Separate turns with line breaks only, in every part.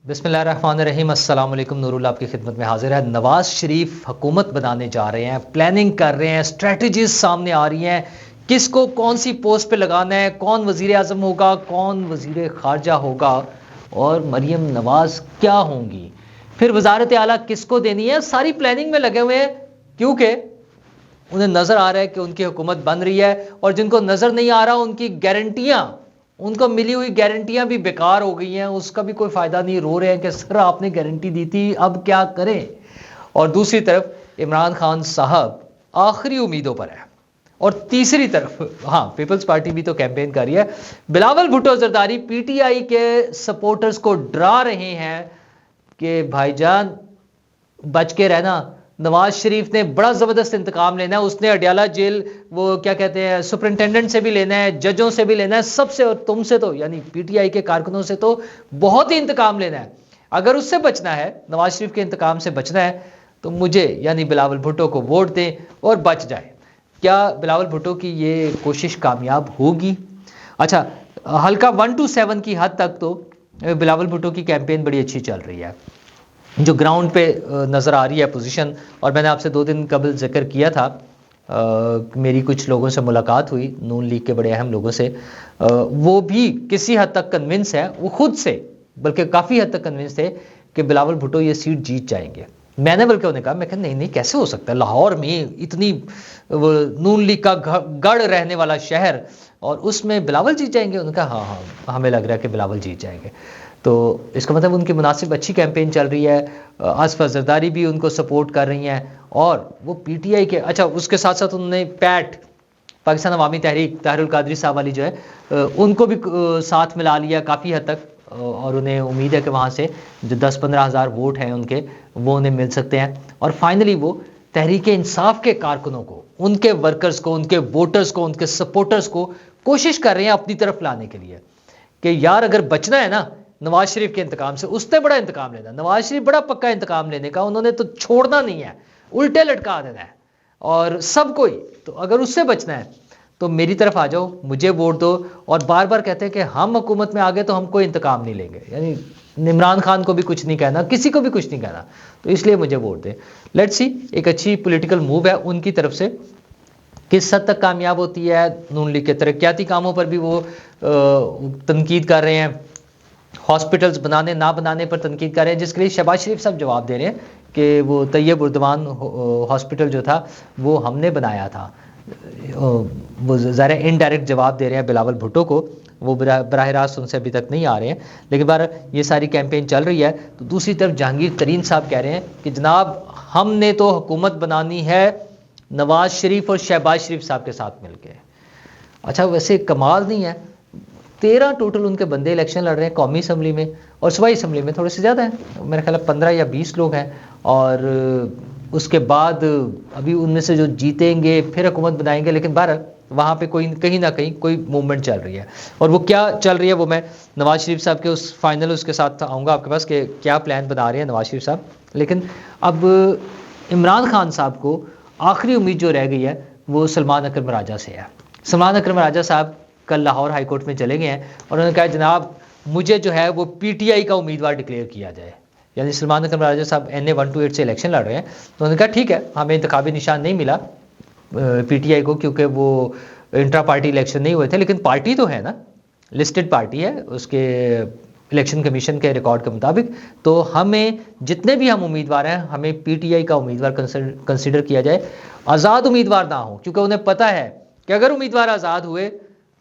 بسم اللہ الرحمن الرحیم۔ السلام علیکم، نور اللہ آپ کی خدمت میں حاضر ہے۔ نواز شریف حکومت بنانے جا رہے ہیں، پلاننگ کر رہے ہیں، اسٹریٹجیز سامنے آ رہی ہیں، کس کو کون سی پوسٹ پہ لگانا ہے، کون وزیر اعظم ہوگا، کون وزیر خارجہ ہوگا، اور مریم نواز کیا ہوں گی، پھر وزارت اعلیٰ کس کو دینی ہے، ساری پلاننگ میں لگے ہوئے ہیں، کیونکہ انہیں نظر آ رہا ہے کہ ان کی حکومت بن رہی ہے، اور جن کو نظر نہیں آ رہا ان کی گارنٹیاں، ان کو ملی ہوئی گارنٹیاں بھی بیکار ہو گئی ہیں، اس کا بھی کوئی فائدہ نہیں، رو رہے ہیں کہ سر آپ نے گارنٹی دی تھی اب کیا کریں۔ اور دوسری طرف عمران خان صاحب آخری امیدوں پر ہے، اور تیسری طرف پیپلز پارٹی بھی تو کیمپین کر رہی ہے۔ Bilawal Bhutto Zardari P T I کے سپورٹرز کو ڈرا رہے ہیں کہ بھائی جان بچ کے رہنا، نواز شریف نے بڑا زبردست انتقام لینا ہے، اس نے اڈیالہ جیل وہ کیا کہتے ہیں سپرنٹینڈنٹ سے بھی لینا ہے، ججوں سے بھی لینا ہے، سب سے، اور تم سے تو یعنی پی ٹی آئی کے کارکنوں سے تو بہت ہی انتقام لینا ہے۔ اگر اس سے بچنا ہے، نواز شریف کے انتقام سے بچنا ہے، تو مجھے یعنی بلاول بھٹو کو ووٹ دیں اور بچ جائے۔ کیا بلاول بھٹو کی یہ کوشش کامیاب ہوگی؟ اچھا، حلقہ 1 to 7 کی حد تک تو بلاول بھٹو کی کیمپین بڑی اچھی چل رہی ہے، جو گراؤنڈ پہ نظر آ رہی ہے پوزیشن، اور میں نے آپ سے 2 دن قبل ذکر کیا تھا، میری کچھ لوگوں سے ملاقات ہوئی، نون لیگ کے بڑے اہم لوگوں سے، وہ بھی کسی حد تک کنونس ہے، وہ خود سے بلکہ کافی حد تک کنونس تھے کہ بلاول بھٹو یہ سیٹ جیت جائیں گے۔ میں نے بلکہ انہیں کہا، میں کہ نہیں کیسے ہو سکتا ہے، لاہور میں اتنی نون لیگ کا گڑھ رہنے والا شہر، اور اس میں بلاول جیت جائیں گے؟ انہوں نے کہا ہاں ہمیں لگ رہا ہے کہ بلاول جیت جائیں گے۔ تو اس کا مطلب ان کی مناسب اچھی کیمپین چل رہی ہے، آصفہ زرداری بھی ان کو سپورٹ کر رہی ہیں، اور وہ پی ٹی آئی کے اچھا اس کے ساتھ ساتھ انہوں نے پیٹ پاکستان عوامی تحریک طاہر القادری صاحب والی جو ہے ان کو بھی ساتھ ملا لیا کافی حد تک، اور انہیں امید ہے کہ وہاں سے جو 10-15 ہزار ووٹ ہیں ان کے وہ انہیں مل سکتے ہیں، اور فائنلی وہ تحریک انصاف کے کارکنوں کو، ان کے ورکرز کو، ان کے ووٹرز کو، ان کے سپورٹرز کو کوشش کر رہے ہیں اپنی طرف لانے کے لیے کہ یار اگر بچنا ہے نا نواز شریف کے انتقام سے، اس نے بڑا انتقام لینا، نواز شریف بڑا پکا انتقام لینے کا، انہوں نے تو چھوڑنا نہیں ہے، الٹے لٹکا دینا ہے اور سب کوئی، تو اگر اس سے بچنا ہے تو میری طرف آ جاؤ، مجھے ووٹ دو۔ اور بار بار کہتے ہیں کہ ہم حکومت میں آ گئے تو ہم کوئی انتقام نہیں لیں گے، یعنی عمران خان کو بھی کچھ نہیں کہنا، کسی کو بھی کچھ نہیں کہنا، تو اس لیے مجھے ووٹ دیں۔ لیٹس سی، ایک اچھی پولیٹیکل موو ہے ان کی طرف سے، کس حد تک کامیاب ہوتی ہے۔ نون لیگ کے ترقیاتی کاموں پر بھی وہ تنقید کر رہے ہیں، ہاسپٹلز بنانے نہ بنانے پر تنقید کر رہے ہیں، جس کے لیے شہباز شریف صاحب جواب دے رہے ہیں کہ وہ طیب اردوان ہاسپٹل جو تھا وہ ہم نے بنایا تھا، وہ ظاہر انڈائریکٹ جواب دے رہے ہیں بلاول بھٹو کو، وہ براہ راست ان سے ابھی تک نہیں آ رہے ہیں، لیکن بہر یہ ساری کیمپین چل رہی ہے۔ تو دوسری طرف جہانگیر ترین صاحب کہہ رہے ہیں کہ جناب ہم نے تو حکومت بنانی ہے نواز شریف اور شہباز شریف صاحب کے ساتھ مل کے۔ اچھا ویسے کمال نہیں ہے، 13 ٹوٹل ان کے بندے الیکشن لڑ رہے ہیں قومی اسمبلی میں، اور صوبائی اسمبلی میں تھوڑے سے زیادہ ہیں، میرے خیال ہے 15 یا 20 لوگ ہیں، اور اس کے بعد ابھی ان میں سے جو جیتیں گے پھر حکومت بنائیں گے، لیکن بہرحال وہاں پہ کہیں نہ کہیں کوئی موومنٹ چل رہی ہے، اور وہ کیا چل رہی ہے وہ میں نواز شریف صاحب کے اس فائنل اس کے ساتھ آؤں گا آپ کے پاس کہ کیا پلان بنا رہے ہیں نواز شریف صاحب۔ لیکن اب عمران خان صاحب کو آخری امید جو رہ گئی ہے وہ سلمان اکرم راجہ سے ہے۔ سلمان اکرم راجہ صاحب کل لاہور ہائی کورٹ میں چلے گئے ہیں، اور انہوں نے کہا جناب مجھے جو ہے وہ پی ٹی آئی کا امیدوار ڈکلیئر کیا جائے، یعنی سلمان اکرم راجہ صاحب NA 128 سے الیکشن لڑ رہے ہیں، تو انہوں نے کہا ٹھیک ہے، ہمیں انتخابی نشان نہیں ملا پی ٹی آئی کو کیونکہ وہ انٹرا پارٹی الیکشن نہیں ہوئے تھے، لیکن پارٹی تو ہے نا، لسٹڈ پارٹی ہے اس کے الیکشن کمیشن کے ریکارڈ کے مطابق، تو ہمیں جتنے بھی ہم امیدوار ہیں ہمیں پی ٹی آئی کا امیدوار کنسیڈر کیا جائے، آزاد امیدوار نہ ہوں، کیونکہ انہیں پتہ ہے کہ اگر امیدوار آزاد ہوئے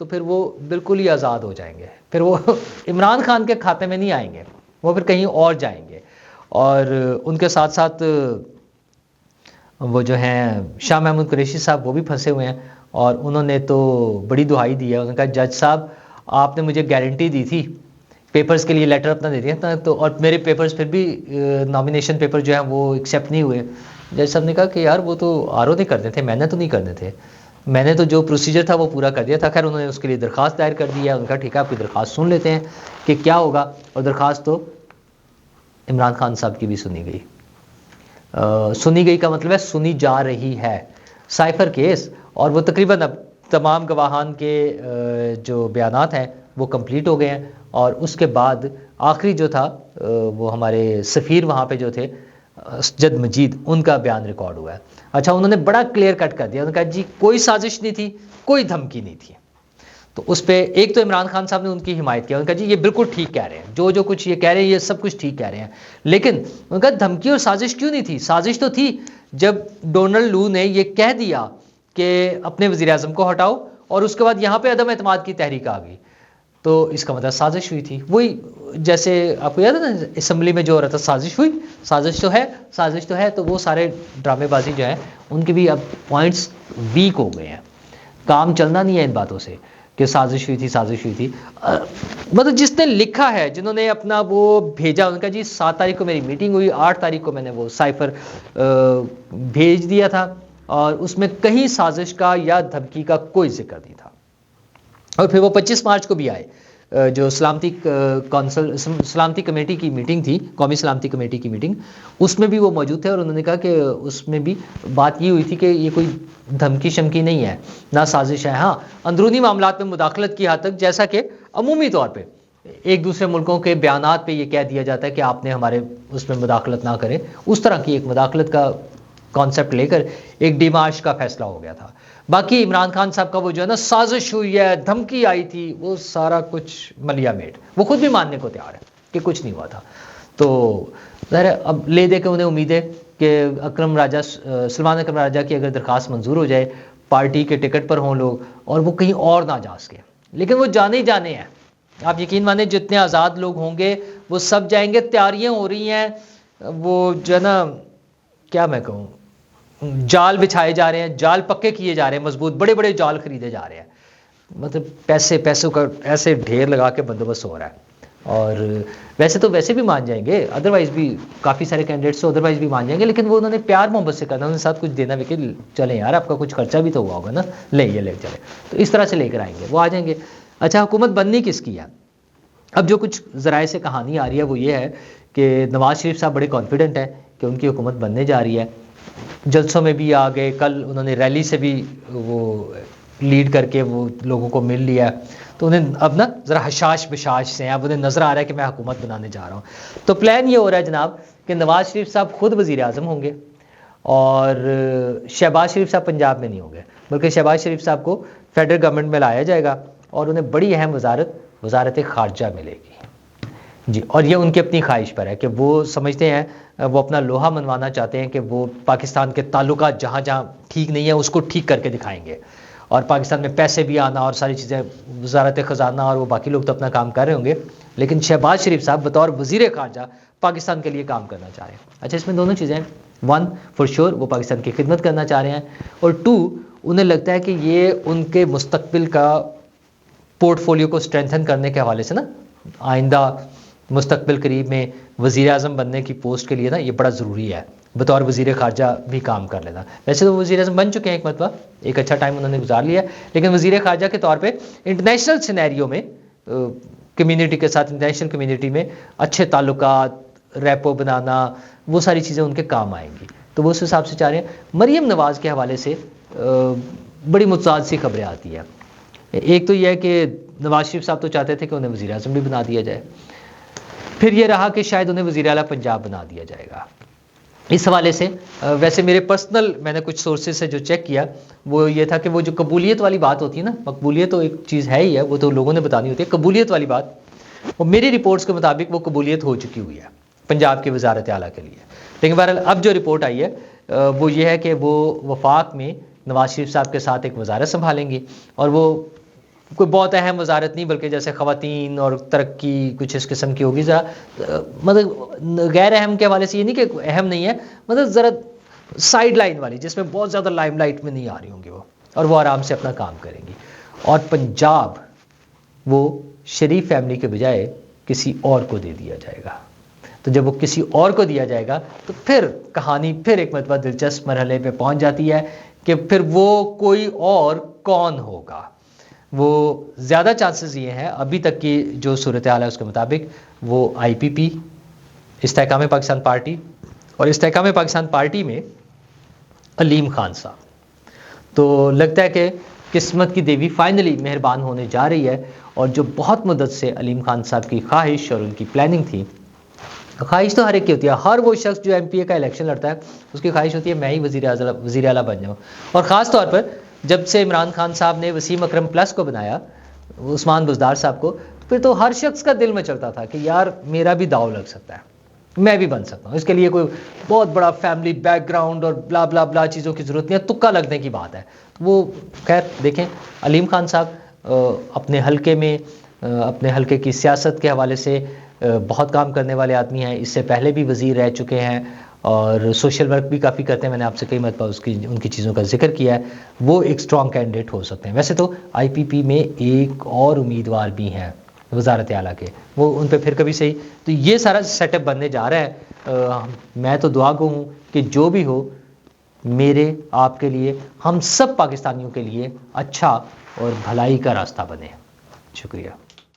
تو پھر وہ بالکل ہی آزاد ہو جائیں گے، پھر وہ عمران خان کے کھاتے میں نہیں آئیں گے، وہ پھر کہیں اور جائیں گے۔ اور ان کے ساتھ ساتھ وہ جو ہیں شاہ محمود قریشی صاحب وہ بھی پھنسے ہوئے ہیں، اور انہوں نے تو بڑی دہائی دی ہے، انہوں نے کہا جج صاحب آپ نے مجھے گارنٹی دی تھی، پیپرز کے لیے لیٹر اپنا دے دیا تو، اور میرے پیپرز پھر بھی نامینیشن پیپر جو ہیں وہ ایکسیپٹ نہیں ہوئے۔ جج صاحب نے کہا کہ یار وہ تو RO نے کرنے تھے، میں نے تو نہیں کرنے تھے، میں نے تو جو پروسیجر تھا وہ پورا کر دیا تھا۔ خیر انہوں نے اس کے لیے درخواست دائر کر دی ہے، ان کا ٹھیک ہے آپ کی درخواست سن لیتے ہیں کہ کیا ہوگا، اور درخواست تو عمران خان صاحب کی بھی سنی گئی، سنی گئی کا مطلب ہے سنی جا رہی ہے، سائفر کیس، اور وہ تقریباً اب تمام گواہان کے جو بیانات ہیں وہ کمپلیٹ ہو گئے ہیں، اور اس کے بعد آخری جو تھا وہ ہمارے سفیر وہاں پہ جو تھے اسجد مجید، ان کا بیان ریکارڈ ہوا ہے۔ اچھا، انہوں نے بڑا کلیئر کٹ کر دیا، انہوں نے کہا جی کوئی سازش نہیں تھی، کوئی دھمکی نہیں تھی۔ تو اس پہ ایک تو عمران خان صاحب نے ان کی حمایت کیا، انہوں نے کہا جی یہ بالکل ٹھیک کہہ رہے ہیں، جو کچھ یہ کہہ رہے ہیں یہ سب کچھ ٹھیک کہہ رہے ہیں، لیکن انہوں نے کہا دھمکی اور سازش کیوں نہیں تھی؟ سازش تو تھی جب ڈونلڈ لو نے یہ کہہ دیا کہ اپنے وزیر اعظم کو ہٹاؤ، اور اس کے بعد یہاں پہ عدم اعتماد کی تحریک آ گئی، تو اس کا مطلب سازش ہوئی تھی۔ وہی جیسے آپ کو یاد ہے نا اسمبلی میں جو ہو رہا تھا سازش ہوئی، سازش تو ہے، تو وہ سارے ڈرامے بازی جو ہے ان کے بھی اب پوائنٹس ویک ہو گئے ہیں، کام چلنا نہیں ہے ان باتوں سے کہ سازش ہوئی تھی۔ مطلب جس نے لکھا ہے، جنہوں نے اپنا وہ بھیجا، ان کا جی 7 تاریخ کو میری میٹنگ ہوئی، 8 تاریخ کو میں نے وہ سائفر بھیج دیا تھا، اور اس میں کہیں سازش کا یا دھمکی کا کوئی ذکر نہیں تھا۔ اور پھر وہ 25 مارچ کو بھی آئے، جو سلامتی کمیٹی کی میٹنگ تھی، قومی سلامتی کمیٹی کی میٹنگ، اس میں بھی وہ موجود تھے، اور انہوں نے کہا کہ اس میں بھی بات یہ ہوئی تھی کہ یہ کوئی دھمکی شمکی نہیں ہے، نہ سازش ہے۔ ہاں، اندرونی معاملات میں مداخلت کی حد تک، جیسا کہ عمومی طور پہ ایک دوسرے ملکوں کے بیانات پہ یہ کہہ دیا جاتا ہے کہ آپ نے ہمارے اس میں مداخلت نہ کریں، اس طرح کی ایک مداخلت کا کانسیپٹ لے کر ایک ڈیمارش کا فیصلہ ہو گیا تھا۔ باقی عمران خان صاحب کا وہ جو ہے نا سازش ہوئی ہے، دھمکی آئی تھی، وہ سارا کچھ ملیا میٹ، وہ خود بھی ماننے کو تیار ہے کہ کچھ نہیں ہوا تھا۔ تو ظاہر ہے اب لے دے کے انہیں امید ہے کہ سلمان اکرم راجہ کی اگر درخواست منظور ہو جائے، پارٹی کے ٹکٹ پر ہوں لوگ، اور وہ کہیں اور نہ جا سکے، لیکن وہ جانے ہی جانے ہیں۔ آپ یقین مانیں جتنے آزاد لوگ ہوں گے وہ سب جائیں گے، تیاریاں ہو رہی ہیں، وہ جو ہے نا کیا میں کہوں، جال بچھائے جا رہے ہیں، جال پکے کیے جا رہے ہیں، مضبوط بڑے بڑے جال خریدے جا رہے ہیں، مطلب پیسوں کا ایسے ڈھیر لگا کے بندوبست ہو رہا ہے۔ اور ویسے بھی مان جائیں گے، ادروائز بھی کافی سارے کینڈیڈیٹس تو ادروائز بھی مان جائیں گے، لیکن وہ انہوں نے پیار محبت سے کرنا، انہوں نے ساتھ کچھ دینا بھی کہ چلیں یار آپ کا کچھ خرچہ بھی تو ہوا ہوگا نا، یہ لے چلے، تو اس طرح سے لے کر آئیں گے، وہ آ جائیں گے۔ اچھا، حکومت بننی کس کی ہے؟ اب جو کچھ ذرائع سے کہانی آ رہی ہے وہ یہ ہے کہ نواز شریف صاحب بڑے کانفیڈنٹ ہیں کہ ان کی حکومت بننے جا رہی ہے، جلسوں میں بھی آ گئے، کل انہوں نے ریلی سے بھی وہ لیڈ کر کے وہ لوگوں کو مل لیا، تو انہیں اب نا ذرا حشاش بشاش سے ہیں، اب انہیں نظر آ رہا ہے کہ میں حکومت بنانے جا رہا ہوں۔ تو پلان یہ ہو رہا ہے جناب کہ نواز شریف صاحب خود وزیر اعظم ہوں گے، اور شہباز شریف صاحب پنجاب میں نہیں ہوں گے، بلکہ شہباز شریف صاحب کو فیڈرل گورنمنٹ میں لایا جائے گا، اور انہیں بڑی اہم وزارت خارجہ ملے گی جی۔ اور یہ ان کی اپنی خواہش پر ہے کہ وہ سمجھتے ہیں، وہ اپنا لوہا منوانا چاہتے ہیں کہ وہ پاکستان کے تعلقات جہاں جہاں ٹھیک نہیں ہے اس کو ٹھیک کر کے دکھائیں گے، اور پاکستان میں پیسے بھی آنا اور ساری چیزیں، وزارت خزانہ اور وہ باقی لوگ تو اپنا کام کر رہے ہوں گے، لیکن شہباز شریف صاحب بطور وزیر خارجہ پاکستان کے لیے کام کرنا چاہ رہے ہیں۔ اچھا، اس میں دونوں چیزیں ہیں، 1 فار شور وہ پاکستان کی خدمت کرنا چاہ رہے ہیں، اور 2 انہیں لگتا ہے کہ یہ ان کے مستقبل کا پورٹ فولیو کو اسٹرینتھن کرنے کے حوالے سے نا، آئندہ مستقبل قریب میں وزیر اعظم بننے کی پوسٹ کے لیے نا یہ بڑا ضروری ہے بطور وزیر خارجہ بھی کام کر لینا۔ ویسے تو وزیر اعظم بن چکے ہیں ایک مرتبہ، ایک اچھا ٹائم انہوں نے گزار لیا ہے، لیکن وزیر خارجہ کے طور پہ انٹرنیشنل سینیریو میں کمیونٹی کے ساتھ، انٹرنیشنل کمیونٹی میں اچھے تعلقات، ریپو بنانا، وہ ساری چیزیں ان کے کام آئیں گی، تو وہ اس حساب سے چاہ رہے ہیں۔ مریم نواز کے حوالے سے بڑی متضاد سی خبریں آتی ہیں۔ ایک تو یہ ہے کہ نواز شریف صاحب تو چاہتے تھے کہ انہیں وزیر اعظم بھی بنا دیا جائے، پھر یہ رہا کہ شاید انہیں وزیر اعلیٰ پنجاب بنا دیا جائے گا۔ اس حوالے سے ویسے میرے پرسنل، میں نے کچھ سورسز سے جو چیک کیا وہ یہ تھا کہ وہ جو قبولیت والی بات ہوتی ہے نا، مقبولیت تو ایک چیز ہے ہی ہے، وہ تو لوگوں نے بتانی ہوتی ہے، قبولیت والی بات، وہ میری رپورٹس کے مطابق وہ قبولیت ہو چکی ہوئی ہے پنجاب کی وزارت اعلیٰ کے لیے، لیکن بہرحال اب جو رپورٹ آئی ہے وہ یہ ہے کہ وہ وفاق میں نواز شریف صاحب کے ساتھ ایک وزارت سنبھالیں گی، اور وہ کوئی بہت اہم وزارت نہیں، بلکہ جیسے خواتین اور ترقی کچھ اس قسم کی ہوگی، ذرا مطلب غیر اہم کے حوالے سے یہ نہیں کہ اہم نہیں ہے، مطلب ذرا سائیڈ لائن والی، جس میں بہت زیادہ لائم لائٹ میں نہیں آ رہی ہوں گی وہ، اور وہ آرام سے اپنا کام کریں گی۔ اور پنجاب وہ شریف فیملی کے بجائے کسی اور کو دے دیا جائے گا، تو جب وہ کسی اور کو دیا جائے گا تو پھر کہانی پھر ایک مرتبہ دلچسپ مرحلے پہ پہنچ جاتی ہے کہ پھر وہ کوئی اور کون ہوگا۔ وہ زیادہ چانسز یہ ہیں ابھی تک کی جو صورتحال ہے اس کے مطابق، وہ آئی پی پی، استحکام پاکستان پارٹی، اور استحکام پاکستان پارٹی میں علیم خان صاحب، تو لگتا ہے کہ قسمت کی دیوی فائنلی مہربان ہونے جا رہی ہے، اور جو بہت مدت سے علیم خان صاحب کی خواہش اور ان کی پلاننگ تھی. خواہش تو ہر ایک کی ہوتی ہے، ہر وہ شخص جو MP کا الیکشن لڑتا ہے اس کی خواہش ہوتی ہے میں ہی وزیر اعلیٰ بن جاؤں. اور خاص طور پر جب سے عمران خان صاحب نے وسیم اکرم پلس کو بنایا، عثمان بزدار صاحب کو، پھر تو ہر شخص کا دل میں چلتا تھا کہ یار میرا بھی داؤ لگ سکتا ہے، میں بھی بن سکتا ہوں. اس کے لیے کوئی بہت بڑا فیملی بیک گراؤنڈ اور بلا بلا بلا چیزوں کی ضرورت نہیں ہے، تکا لگنے کی بات ہے. وہ خیر دیکھیں، علیم خان صاحب اپنے حلقے میں، اپنے حلقے کی سیاست کے حوالے سے بہت کام کرنے والے آدمی ہیں. اس سے پہلے بھی وزیر رہ چکے ہیں اور سوشل ورک بھی کافی کرتے ہیں. میں نے آپ سے کئی مرتبہ ان کی چیزوں کا ذکر کیا ہے. وہ ایک اسٹرانگ کینڈیڈیٹ ہو سکتے ہیں. ویسے تو IPP میں ایک اور امیدوار بھی ہیں وزارت اعلیٰ کے، وہ ان پہ پھر کبھی صحیح. تو یہ سارا سیٹ اپ بننے جا رہا ہے. میں تو دعا گو ہوں کہ جو بھی ہو میرے، آپ کے لیے، ہم سب پاکستانیوں کے لیے اچھا اور بھلائی کا راستہ بنے. شکریہ.